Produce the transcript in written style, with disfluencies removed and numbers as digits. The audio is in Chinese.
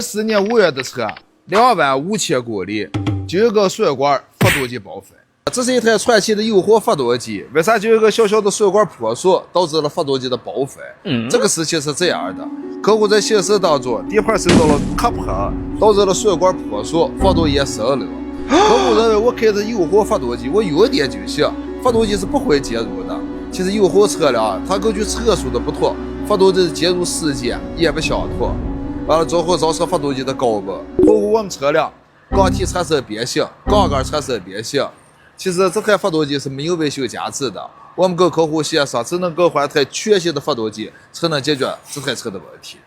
4年5月的车，25000公里，就有个水管发动机报废。这是一台传奇的油货发动机，为啥就有个小小的水管破损，导致了发动机的报废？这个事情是这样的：客户在行驶当中，底盘受到了磕碰，导致了水管破损，发动液渗漏。客户认为我开的油货发动机，我用电就行，发动机是不会介入的。其实油货车辆它根据车速的不同，发动机的介入时间也不相同。完了之后造成发动机的高温，破坏我们车辆缸体产生变形，杠杆产生变形。其实这台发动机是没有维修价值的，我们跟客户协商，只能更换台全新的发动机，才能解决这台车的问题。